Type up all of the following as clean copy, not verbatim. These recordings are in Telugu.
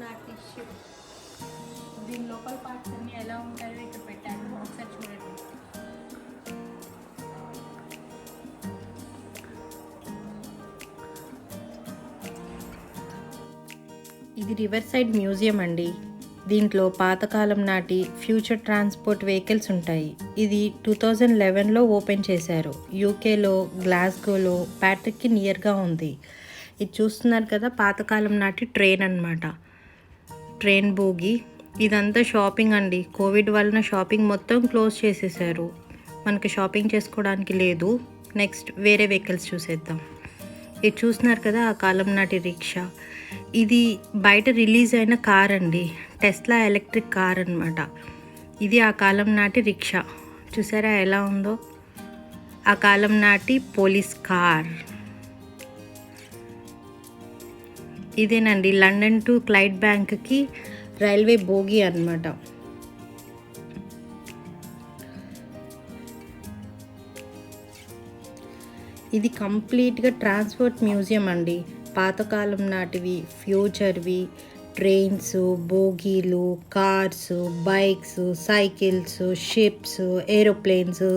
నాటి షిప్. దీని లోకల్ పార్ట్స్ అన్నీ ఎలా ఉంటాయో ఇక్కడ పెట్టాను, ఒకసారి చూడండి. ఇది రివర్ సైడ్ మ్యూజియం అండి. దీంట్లో పాతకాలం నాటి ఫ్యూచర్ ట్రాన్స్పోర్ట్ వెహికల్స్ ఉంటాయి. ఇది 2011లో ఓపెన్ చేశారు. యూకేలో గ్లాస్గోలో ప్యాట్రిక్కి నియర్గా ఉంది. ఇది చూస్తున్నారు కదా, పాతకాలం నాటి ట్రైన్ అన్నమాట. ట్రైన్ బోగి. ఇదంతా షాపింగ్ అండి. కోవిడ్ వలన షాపింగ్ మొత్తం క్లోజ్ చేసేసారు. మనకి షాపింగ్ చేసుకోవడానికి లేదు. నెక్స్ట్ వేరే వెహికల్స్ చూసేద్దాం. ఇది చూస్తున్నారు కదా, ఆ కాలం నాటి రిక్షా. ఇది బయట రిలీజ్ అయిన కార్ అండి, టెస్లా ఎలక్ట్రిక్ కార్ అన్నమాట. ఇది ఆ కాలం నాటి రిక్షా. చూసారా ఎలా ఉందో? ఆ కాలం నాటి పోలీస్ కార్. ఇదేనండి లండన్ టు క్లైడ్ బ్యాంక్కి రైల్వే బోగి అన్నమాట. ఇది కంప్లీట్గా ట్రాన్స్పోర్ట్ మ్యూజియం అండి. పాతకాలం నాటివి, ఫ్యూచర్వి, ట్రైన్స్, బోగీలు, cars, bikes, cycles, ships, aeroplanes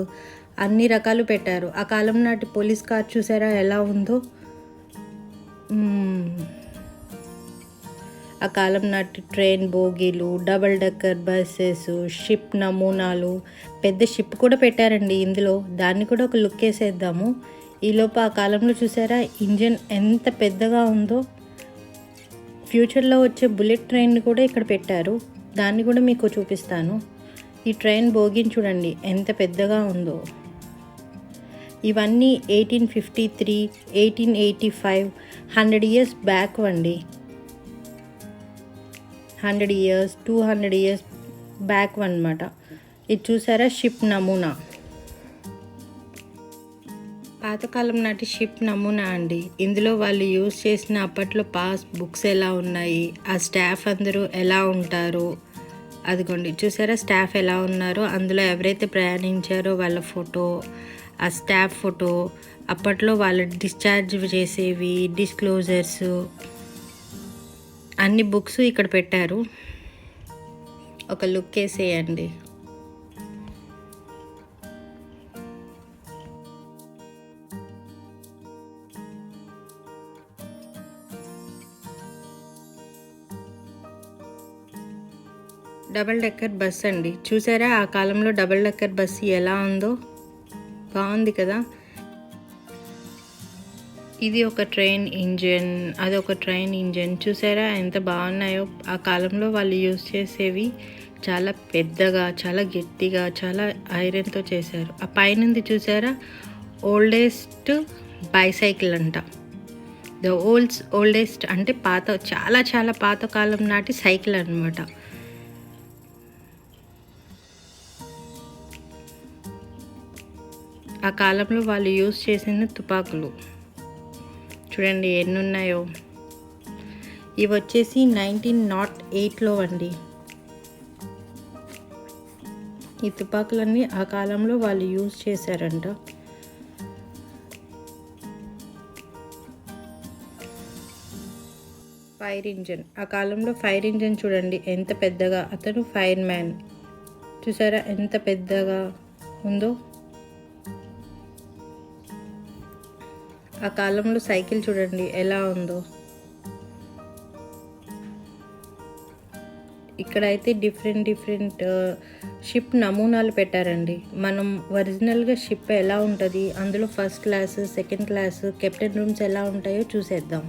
అన్ని రకాలు పెట్టారు. ఆ కాలం నాటి పోలీస్ కార్ చూసారా ఎలా ఉందో? ఆ కాలం నాటి ట్రైన్ బోగీలు, డబల్ డెక్కర్ బస్సెస్, షిప్ నమూనాలు, పెద్ద షిప్ కూడా పెట్టారండి ఇందులో. దాన్ని కూడా ఒక లుక్ వేసేద్దాము. ఈలోపు ఆ కాలంలో చూసారా ఇంజన్ ఎంత పెద్దగా ఉందో? ఫ్యూచర్లో వచ్చే బుల్లెట్ ట్రైన్ కూడా ఇక్కడ పెట్టారు. దాన్ని కూడా మీకు చూపిస్తాను. ఈ ట్రైన్ బోగిని చూడండి ఎంత పెద్దగా ఉందో. ఇవన్నీ 1853, 1885, 100 ఇయర్స్ బ్యాక్ అండి. 100 ఇయర్స్, 200 ఇయర్స్ బ్యాక్ అన్నమాట. ఇది చూసారా షిప్ నమూనా. పాతకాలం నాటి షిప్ నమూనా అండి. ఇందులో వాళ్ళు యూజ్ చేసిన అప్పట్లో పాస్ బుక్స్ ఎలా ఉన్నాయి, ఆ స్టాఫ్ అందరూ ఎలా ఉంటారో అదిగోండి. చూసారా స్టాఫ్ ఎలా ఉన్నారో? అందులో ఎవరైతే ప్రయాణించారో వాళ్ళ ఫోటో, ఆ స్టాఫ్ ఫోటో, అప్పట్లో వాళ్ళు డిశ్చార్జ్ చేసేవి, డిస్క్లోజర్స్, అన్ని బుక్స్ ఇక్కడ పెట్టారు. ఒక లుక్ వేసేయండి. డబల్ డెక్కర్ బస్ అండి. చూసారా ఆ కాలంలో డబల్ డెక్కర్ బస్సు ఎలా ఉందో? బాగుంది కదా. ఇది ఒక ట్రైన్ ఇంజన్, అదొక ట్రైన్ ఇంజన్. చూసారా ఎంత బాగున్నాయో? ఆ కాలంలో వాళ్ళు యూజ్ చేసేవి చాలా పెద్దగా, చాలా గట్టిగా, చాలా ఐరన్తో చేశారు. ఆ పైనుంది చూసారా, ఓల్డెస్ట్ బైసైకిల్ అంట. ద ఓల్డెస్ట్ అంటే పాత, చాలా చాలా పాతకాలం నాటి సైకిల్ అన్నమాట. ఆ కాలంలో వాళ్ళు యూజ్ చేసిన తుపాకులు చూడండి ఎన్ని ఉన్నాయో. ఇవి వచ్చేసి 1908లో అండి. ఈ తుపాకులన్నీ ఆ కాలంలో వాళ్ళు యూజ్ చేశారంట. Fire engine. ఆ కాలంలో ఫైర్ ఇంజన్ చూడండి ఎంత పెద్దగా. అతను ఫైర్ మ్యాన్. చూసారా ఎంత పెద్దగా ఉందో? ఆ కాలంలో సైకిల్ చూడండి ఎలా ఉందో. ఇక్కడైతే డిఫరెంట్ షిప్ నమూనాలు పెట్టారండి. మనం ఒరిజినల్గా షిప్ ఎలా ఉంటుంది, అందులో first class, second class, captain rooms ఎలా ఉంటాయో చూసేద్దాం.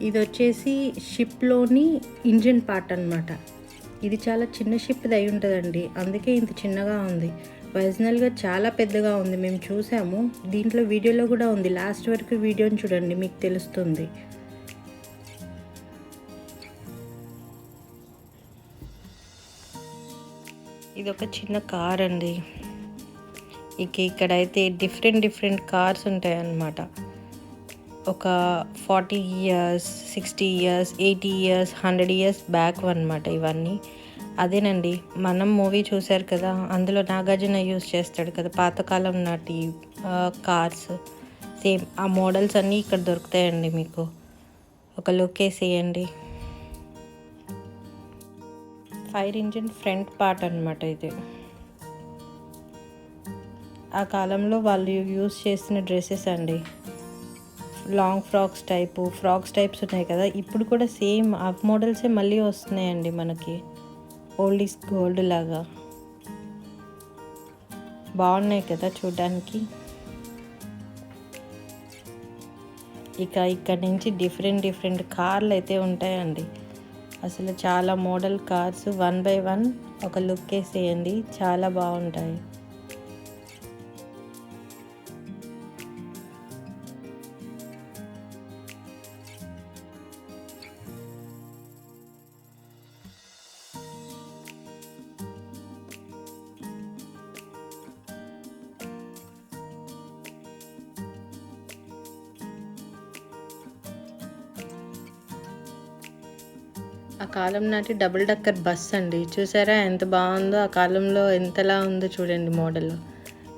ఇది వచ్చేసి షిప్లోని ఇంజిన్ పార్ట్ అన్నమాట. ఇది చాలా చిన్న షిప్ అయి ఉంటుందండి, అందుకే ఇంత చిన్నగా ఉంది. ఒరిజినల్గా చాలా పెద్దగా ఉంది, మేము చూసాము. దీంట్లో వీడియోలో కూడా ఉంది, లాస్ట్ వరకు వీడియోని చూడండి మీకు తెలుస్తుంది. ఇది ఒక చిన్న కార్ అండి. ఇక్కడైతే డిఫరెంట్ కార్స్ ఉంటాయి అన్నమాట. ఒక 40 years, 60 years, 80 years, 100 years back అన్నమాట ఇవన్నీ. అదేనండి మనం మూవీ చూశారు కదా, అందులో నాగార్జున యూజ్ చేస్తాడు కదా పాతకాలం నాటి కార్స్. సేమ్ ఆ మోడల్స్ అన్నీ ఇక్కడ దొరుకుతాయండి మీకు. ఒక లుక్ వేసేయండి. ఫైర్ ఇంజిన్ ఫ్రంట్ పార్ట్ అనమాట ఇది. ఆ కాలంలో వాళ్ళు యూజ్ చేసిన డ్రెస్సెస్ అండి. లాంగ్ ఫ్రాక్స్ టైప్స్ ఉన్నాయి కదా, ఇప్పుడు కూడా సేమ్ ఆ మోడల్సే మళ్ళీ వస్తున్నాయండి మనకి. ఓల్డ్ ఈజ్ గోల్డ్ లాగా బాగున్నాయి కదా చూడ్డానికి. ఇక్కడ నుంచి డిఫరెంట్ కార్లు అయితే ఉంటాయండి. అసలు చాలా మోడల్ కార్స్ 1 by 1 ఒక లుక్ వేసేయండి, చాలా బాగుంటాయి. ఆ కాలం నాటి డబుల్ డక్కర్ బస్ అండి, చూసారా ఎంత బాగుందో. ఆ కాలంలో ఎంతలా ఉందో చూడండి మోడల్.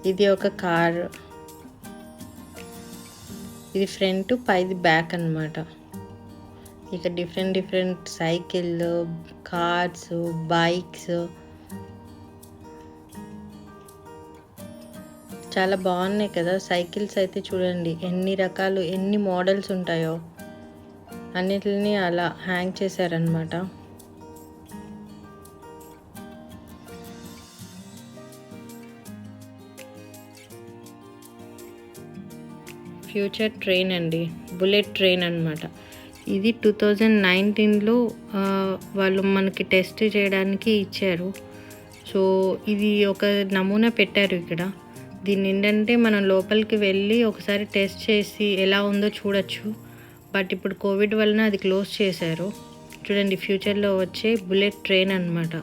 ఇది ఒక కార్, ఇది ఫ్రంట్, పైది బ్యాక్ అన్నమాట. ఇక డిఫరెంట్ సైకిల్, కార్స్, బైక్స్ చాలా బాగున్నాయి కదా. సైకిల్స్ అయితే చూడండి ఎన్ని రకాలు, ఎన్ని మోడల్స్ ఉంటాయో. అన్నిటిని అలా హ్యాంగ్ చేశారనమాట. ఫ్యూచర్ ట్రైన్ అండి, బుల్లెట్ ట్రైన్ అనమాట. ఇది 2019లో వాళ్ళు మనకి టెస్ట్ చేయడానికి ఇచ్చారు. సో ఇది ఒక నమూనా పెట్టారు ఇక్కడ. దీన్ని ఏంటంటే మనం లోపలికి వెళ్ళి ఒకసారి టెస్ట్ చేసి ఎలా ఉందో చూడొచ్చు. బట్ ఇప్పుడు కోవిడ్ వలన అది క్లోజ్ చేశారు. చూడండి ఫ్యూచర్లో వచ్చే బుల్లెట్ ట్రైన్ అనమాట.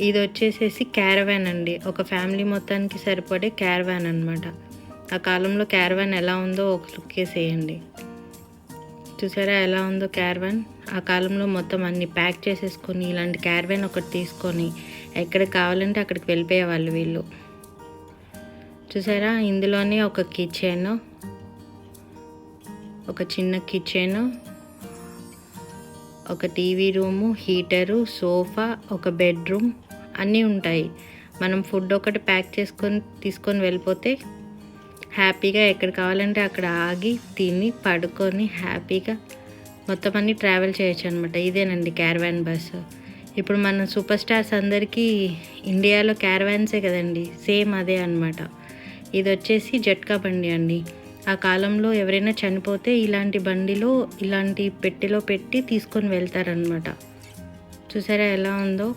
ఇది వచ్చేసేసి క్యారవాన్ అండి, ఒక ఫ్యామిలీ మొత్తానికి సరిపడే క్యారవాన్ అనమాట. ఆ కాలంలో క్యారవాన్ ఎలా ఉందో ఒక లుక్ వేసేయండి. చూసారా ఎలా ఉందో క్యారవాన్. ఆ కాలంలో మొత్తం అన్ని ప్యాక్ చేసేసుకొని ఇలాంటి క్యారవాన్ ఒకటి తీసుకొని ఎక్కడికి కావాలంటే అక్కడికి వెళ్ళిపోయేవాళ్ళు వీళ్ళు. చూసారా ఇందులోనే ఒక కిచెన్, ఒక చిన్న కిచెన్, ఒక టీవీ రూము, హీటరు, సోఫా, ఒక బెడ్రూమ్ అన్నీ ఉంటాయి. మనం ఫుడ్ ఒకటి ప్యాక్ చేసుకొని తీసుకొని వెళ్ళిపోతే హ్యాపీగా ఎక్కడ కావాలంటే అక్కడ ఆగి తిని పడుకొని హ్యాపీగా మొత్తం అన్నీ ట్రావెల్ చేయొచ్చు అనమాట. ఇదేనండి క్యారవాన్ బస్సు. ఇప్పుడు మన సూపర్ స్టార్స్ అందరికీ ఇండియాలో క్యారవాన్సే కదండి, సేమ్ అదే అనమాట. ఇది వచ్చేసి జట్కా బండి అండి. ఆ కాలంలో ఎవరైనా చనిపోతే ఇలాంటి బండిలో, ఇలాంటి పెట్టెలో పెట్టి తీసుకొని వెళ్తారనమాట. చూసారా ఎలా ఉందో.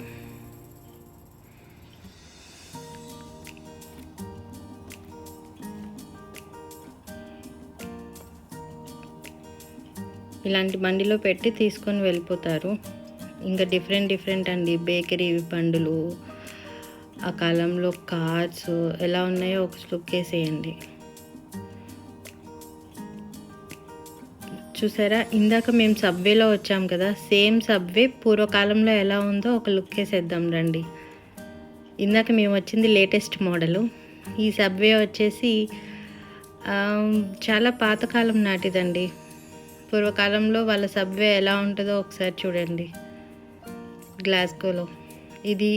ఇలాంటి బండిలో పెట్టి తీసుకొని వెళ్ళిపోతారు. ఇంకా డిఫరెంట్ అండి బేకరీ బండులు, ఆ కాలంలో కార్స్ ఎలా ఉన్నాయో ఒక లుక్ వేసేయండి. చూసారా ఇందాక మేము సబ్వేలో వచ్చాం కదా, సేమ్ సబ్వే పూర్వకాలంలో ఎలా ఉందో ఒక లుక్ వేసేద్దాం రండి. ఇందాక మేము వచ్చింది లేటెస్ట్ మోడలు. ఈ సబ్వే వచ్చేసి చాలా పాతకాలం నాటిదండి. పూర్వకాలంలో వాళ్ళ సబ్వే ఎలా ఉంటుందో ఒకసారి చూడండి. గ్లాస్గోలో ఇది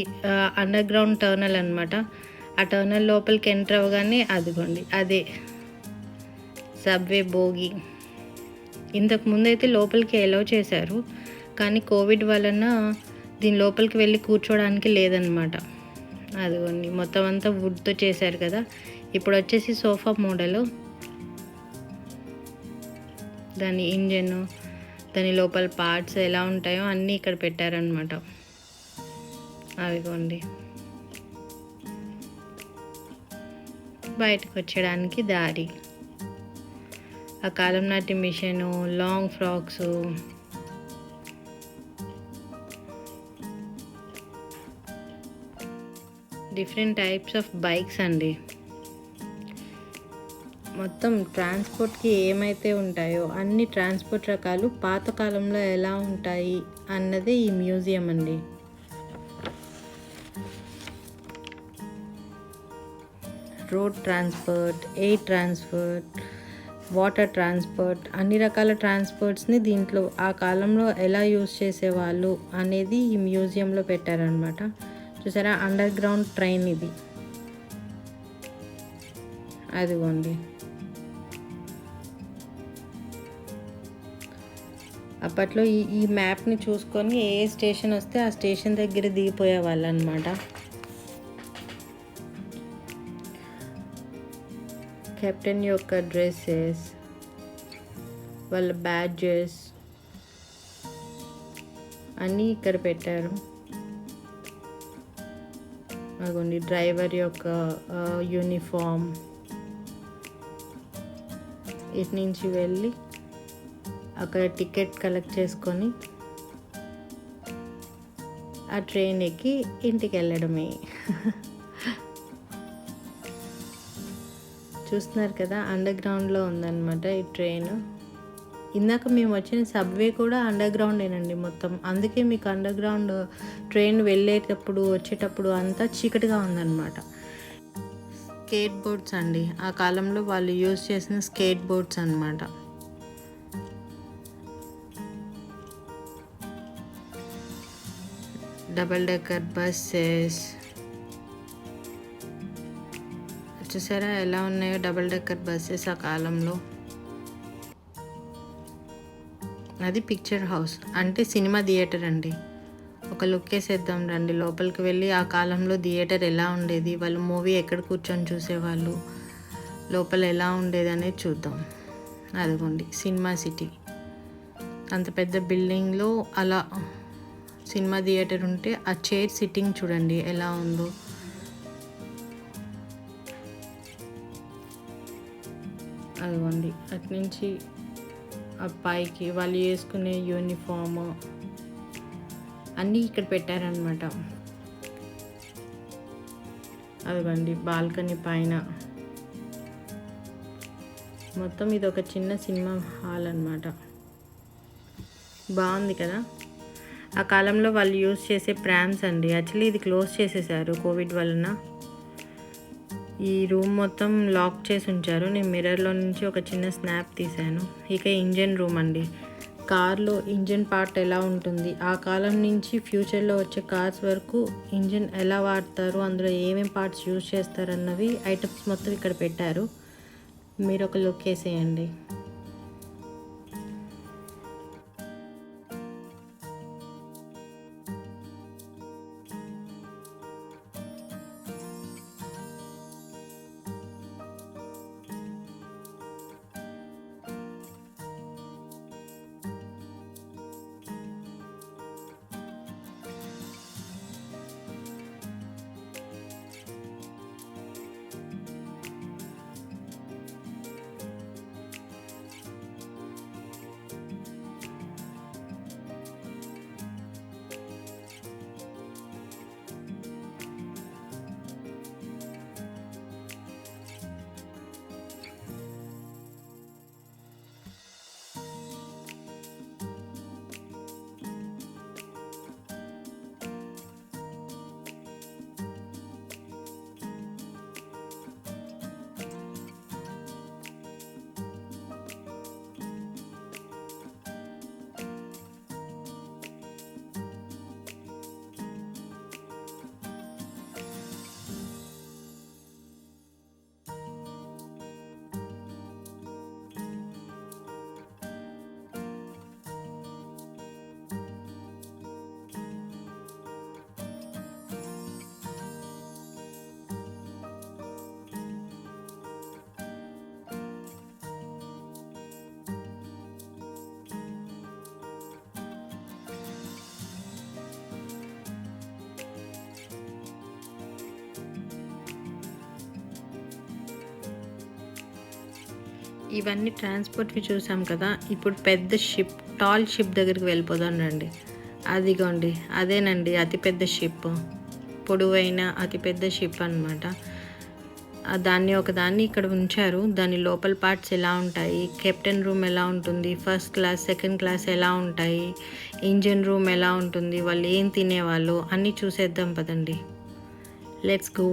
అండర్ గ్రౌండ్ టర్నల్ అనమాట. ఆ టర్నల్ లోపలికి ఎంటర్ అవ్వగానే అదిగోండి అదే సబ్వే బోగి. ఇంతకుముందు అయితే లోపలికి ఎలవ్ చేశారు, కానీ కోవిడ్ వలన దీని లోపలికి వెళ్ళి కూర్చోడానికి లేదనమాట. అదిగోండి మొత్తం అంతా వుడ్తో చేశారు కదా. ఇప్పుడు వచ్చేసి సోఫా మోడలు. దాని ఇంజన్, దాని లోపల పార్ట్స్ ఎలా ఉంటాయో అన్నీ ఇక్కడ పెట్టారనమాట. అవిగోండి బయటకు వచ్చేయడానికి దారి. ఆ కాలం నాటి machine, long frocks, different types of bikes అండి. మొత్తం ట్రాన్స్పోర్ట్కి ఏమైతే ఉంటాయో అన్ని ట్రాన్స్పోర్ట్ రకాలు పాతకాలంలో ఎలా ఉంటాయి అన్నదే ఈ మ్యూజియం అండి. Road transport, air transport, water transport, అన్ని రకాల ట్రాన్స్పోర్ట్స్ని దీంట్లో ఆ కాలంలో ఎలా యూజ్ చేసేవాళ్ళు అనేది ఈ మ్యూజియంలో పెట్టారనమాట. చూసారా, అండర్ గ్రౌండ్ ట్రైన్ ఇది. అదిగోండి, అప్పట్లో ఈ మ్యాప్ని చూసుకొని ఏ స్టేషన్ వస్తే ఆ స్టేషన్ దగ్గర దిగిపోయేవాళ్ళు అనమాట. కెప్టెన్ యొక్క డ్రెస్సెస్, వాళ్ళ బ్యాడ్జెస్ అన్నీ ఇక్కడ పెట్టారు. అదిగోండి, డ్రైవర్ యొక్క యూనిఫామ్. ఇటు నుంచి వెళ్ళి అక్కడ టికెట్ కలెక్ట్ చేసుకొని ఆ ట్రైన్ ఎక్కి ఇంటికి వెళ్ళడమే. చూస్తున్నారు కదా, అండర్ గ్రౌండ్లో ఉందన్నమాట ఈ ట్రైన్. ఇందాక మేము వచ్చిన సబ్వే కూడా అండర్ గ్రౌండేనండి మొత్తం. అందుకే మీకు అండర్ గ్రౌండ్ ట్రైన్ వెళ్ళేటప్పుడు వచ్చేటప్పుడు అంతా చీకటిగా ఉందన్నమాట. స్కేట్ బోర్డ్స్ అండి, ఆ కాలంలో వాళ్ళు యూజ్ చేసిన స్కేట్ బోర్డ్స్ అన్నమాట. డబల్ డెక్కర్ బస్సెస్ చూసారా ఎలా ఉన్నాయో డబల్ డెక్కర్ బస్సెస్ ఆ కాలంలో. అది పిక్చర్ హౌస్ అంటే సినిమా థియేటర్ అండి. ఒక లుక్ వేసేద్దాం రండి, లోపలికి వెళ్ళి ఆ కాలంలో థియేటర్ ఎలా ఉండేది, వాళ్ళు మూవీ ఎక్కడ కూర్చొని చూసేవాళ్ళు, లోపల ఎలా ఉండేది అనేది చూద్దాం. అదిగోండి సినిమా సిటీ, అంత పెద్ద బిల్డింగ్లో అలా సినిమా థియేటర్ ఉంటే ఆ చైర్ సిట్టింగ్ చూడండి ఎలా ఉందో. అదిగోండి అటు నుంచి ఆ పైకి వాళ్ళు వేసుకునే యూనిఫామ్ అన్నీ ఇక్కడ పెట్టారనమాట. అదిగోండి బాల్కనీ పైన మొత్తం ఇది ఒక చిన్న సినిమా హాల్ అన్నమాట. బాగుంది కదా. ఆ కాలంలో వాళ్ళు యూజ్ చేసే ప్రామ్స్ అండి. యాక్చువల్లీ ఇది క్లోజ్ చేసేసారు కోవిడ్ వలన. ఈ రూమ్ మొత్తం లాక్ చేసి ఉంచారు. నేను మిర్రర్లో నుంచి ఒక చిన్న స్నాప్ తీశాను. ఇక ఇంజన్ రూమ్ అండి. కార్లో ఇంజన్ పార్ట్ ఎలా ఉంటుంది, ఆ కాలం నుంచి ఫ్యూచర్లో వచ్చే కార్స్ వరకు ఇంజన్ ఎలా వాడతారు, అందులో ఏమేమి పార్ట్స్ యూజ్ చేస్తారు అన్నవి ఐటమ్స్ మొత్తం ఇక్కడ పెట్టారు. మీరు ఒక లుక్ వేసేయండి. ఇవన్నీ ట్రాన్స్పోర్ట్వి చూసాం కదా. ఇప్పుడు పెద్ద షిప్, టాల్ షిప్ దగ్గరికి వెళ్ళిపోదాం రండి. అదిగోండి అదేనండి అతిపెద్ద షిప్, పొడవైన అతిపెద్ద షిప్ అనమాట. దాన్ని ఒకదాన్ని ఇక్కడ ఉంచారు. దాని లోపల పార్ట్స్ ఎలా ఉంటాయి, కెప్టెన్ రూమ్ ఎలా ఉంటుంది, ఫస్ట్ క్లాస్ సెకండ్ క్లాస్ ఎలా ఉంటాయి, ఇంజన్ రూమ్ ఎలా ఉంటుంది, వాళ్ళు ఏం తినేవాళ్ళు అన్నీ చూసేద్దాం పదండి. Let's go.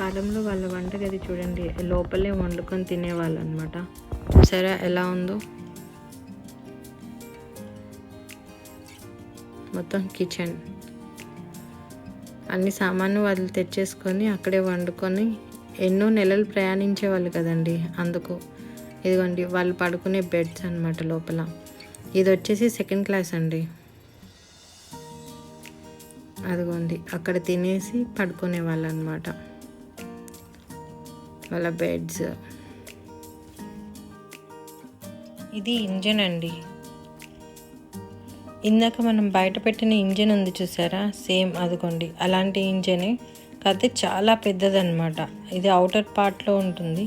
కాలంలో వాళ్ళ వంటగది చూడండి, లోపలే వండుకొని తినేవాళ్ళు అనమాట. చూసారా ఎలా ఉందో. మొత్తం కిచెన్, అన్ని సామాను వాళ్ళు తెచ్చేసుకొని అక్కడే వండుకొని ఎన్నో నెలలు ప్రయాణించేవాళ్ళు కదండి. అందుకు ఇదిగోండి వాళ్ళు పడుకునే బెడ్స్ అనమాట లోపల. ఇది వచ్చేసి సెకండ్ క్లాస్ అండి. అదిగోండి అక్కడ తినేసి పడుకునే వాళ్ళు అనమాట, వాళ్ళ బెడ్స్. ఇది ఇంజన్ అండి. ఇందాక మనం బయట పెట్టిన ఇంజన్ ఉంది చూసారా, సేమ్ అదిగోండి అలాంటి ఇంజనే, కాకపోతే చాలా పెద్దదన్నమాట. ఇది అవుటర్ పార్ట్లో ఉంటుంది.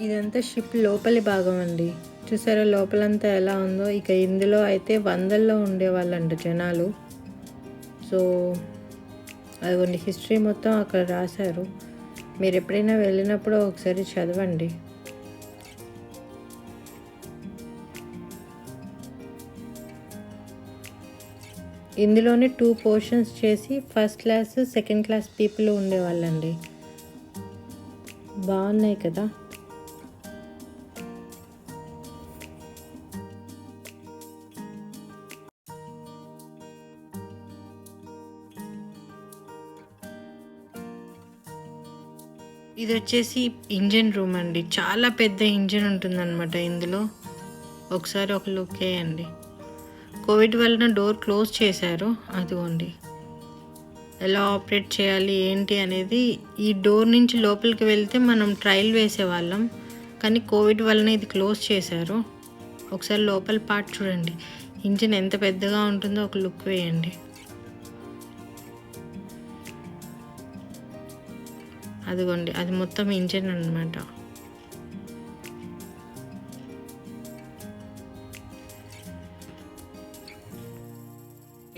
ఇదంతా షిప్ లోపలి భాగం అండి. చూసారా లోపలంతా ఎలా ఉందో. ఇక ఇందులో అయితే వందల్లో ఉండేవాళ్ళంట జనాలు. సో అదిగోండి హిస్టరీ మొత్తం అక్కడ రాశారు. మీరు ఎప్పుడైనా వెళ్ళినప్పుడు ఒకసారి చదవండి. ఇందులోనే 2 పోర్షన్స్ చేసి first class second class people ఉండేవాళ్ళండి. బాగున్నాయి కదా. ఇది వచ్చేసి ఇంజన్ రూమ్ అండి. చాలా పెద్ద ఇంజన్ ఉంటుందన్నమాట ఇందులో. ఒకసారి ఒక లుక్ వేయండి. కోవిడ్ వలన డోర్ క్లోజ్ చేశారు. అదిగోండి ఎలా ఆపరేట్ చేయాలి ఏంటి అనేది. ఈ డోర్ నుంచి లోపలికి వెళ్తే మనం ట్రయల్ వేసేవాళ్ళం, కానీ కోవిడ్ వలన ఇది క్లోజ్ చేశారు. ఒకసారి లోపల పార్ట్ చూడండి, ఇంజిన్ ఎంత పెద్దగా ఉంటుందో ఒక లుక్ వేయండి. అదిగోండి అది మొత్తం ఇంజిన్ అన్నమాట.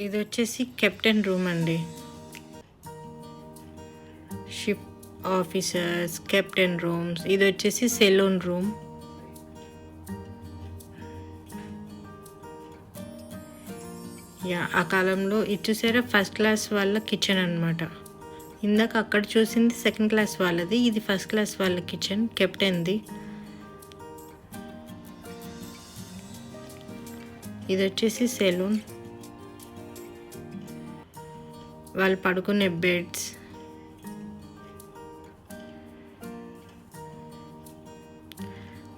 ఇది వచ్చేసి కెప్టెన్ రూమ్ అండి. Ship officers captain rooms. ఇది వచ్చేసి సెలూన్ రూమ్. ఆ కాలంలో ఇది చూసారా ఫస్ట్ క్లాస్ వాళ్ళ కిచెన్ అన్నమాట. ఇందాక అక్కడ చూసింది సెకండ్ క్లాస్ వాళ్ళది, ఇది ఫస్ట్ క్లాస్ వాళ్ళ కిచెన్ కెప్టెన్ది. ఇది వచ్చేసి సెలూన్, వాళ్ళు పడుకునే బెడ్స్.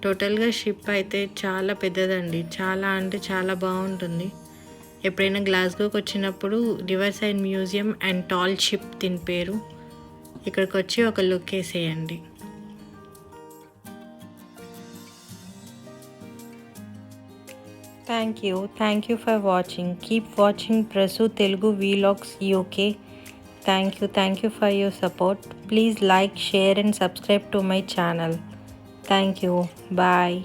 టోటల్గా షిప్ అయితే చాలా పెద్దదండి. చాలా అంటే చాలా బాగుంటుంది. ఎప్పుడైనా గ్లాస్గోకి వచ్చినప్పుడు river side museum and tall ship దీని పేరు. ఇక్కడికి వచ్చి ఒక లుక్ వేసేయండి. Thank you for watching. Keep watching Prasu Telugu vlogs UK. Thank you for your support. Please like, share and subscribe to my channel. Thank you. Bye.